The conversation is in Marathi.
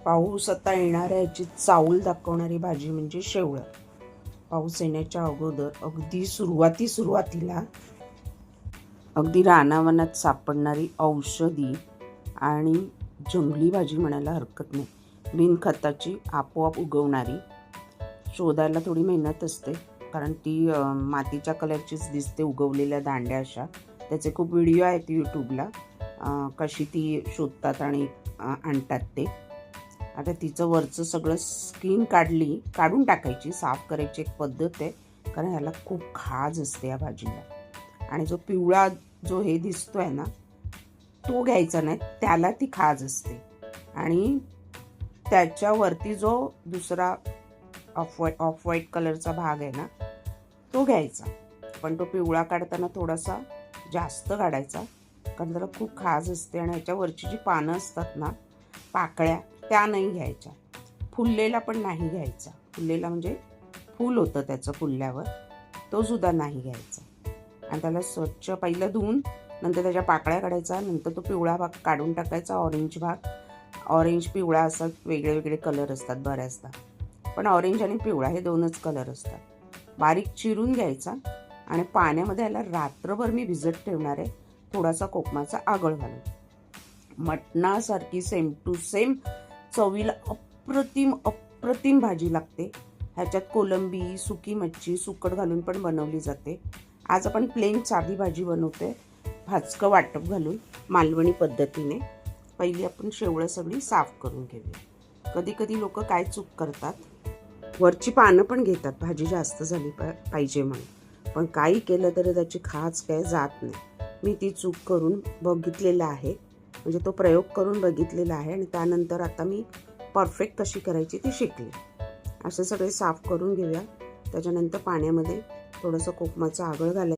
पाऊस आता येणार आहे याची चाऊल दाखवणारी भाजी म्हणजे शेवळं. पाऊस येण्याच्या अगोदर अगदी सुरुवातीला अगदी रानावनात सापडणारी औषधी आणि जंगली भाजी म्हणायला हरकत नाही. बिनखताची आपोआप उगवणारी. शोधायला थोडी मेहनत असते कारण ती मातीच्या कलरचीच दिसते, उगवलेल्या दांड्या अशा. त्याचे खूप व्हिडिओ आहेत यूट्यूबला, कशी ती शोधतात आणि आणतात ते. आता तिचं वरचं सगळं स्किन काढून टाकायची, साफ करायची एक पद्धत आहे, कारण ह्याला खूप खाज असते या भाजीला. आणि जो पिवळा जो हे दिसतोय ना तो घ्यायचा नाही, त्याला ती खाज असते. आणि त्याच्यावरती जो दुसरा ऑफ व्हाईट कलरचा भाग आहे ना तो घ्यायचा, पण तो पिवळा काढताना थोडासा जास्त काढायचा, कारण त्याला खूप खाज असते. आणि ह्याच्यावरची जी पानं असतात ना, पाकळ्या, त्या नाही घ्यायच्या. फुललेला पण नाही घ्यायचा. फुललेला म्हणजे फूल होतं त्याचं फुलल्यावर, तो सुद्धा नाही घ्यायचा. आणि त्याला स्वच्छ पहिलं धुवून नंतर त्याच्या पाकळ्या काढायचा, नंतर तो पिवळा भाग काढून टाकायचा. ऑरेंज भाग, ऑरेंज पिवळा असा वेगळे वेगळे कलर असतात बऱ्याचदा, पण ऑरेंज आणि पिवळा हे दोनच कलर असतात. बारीक चिरून घ्यायचा आणि पाण्यामध्ये याला रात्रभर मी भिजत ठेवणार आहे, थोडासा कोकमाचा आगळ घालून. मटणासारखी सेम टू सेम चवीला अप्रतिम भाजी लागते. ह्याच्यात कोलंबी, सुकी मच्छी, सुकट घालून पण बनवली जाते. आज आपण प्लेन साधी भाजी बनवतोय, भाजकं वाटप घालून मालवणी पद्धतीने. पहिली आपण शेवळं सगळी साफ करून घेऊया. कधी कधी लोक काय चूक करतात, वरची पानं पण घेतात भाजी जास्त झाली पाहिजे म्हणून, पण काही केलं तरी त्याची खाज काय जात नाही. मी ती चूक करून बघितलेलं आहे, म्हणजे तो प्रयोग करून बघितलेला आहे, आणि त्यानंतर आता मी परफेक्ट कशी करायची ती शिकली. असे सगळे साफ करून घेऊया. त्याच्यानंतर पाण्यामध्ये थोडंसं कोकमाचं आगळ घालायचं.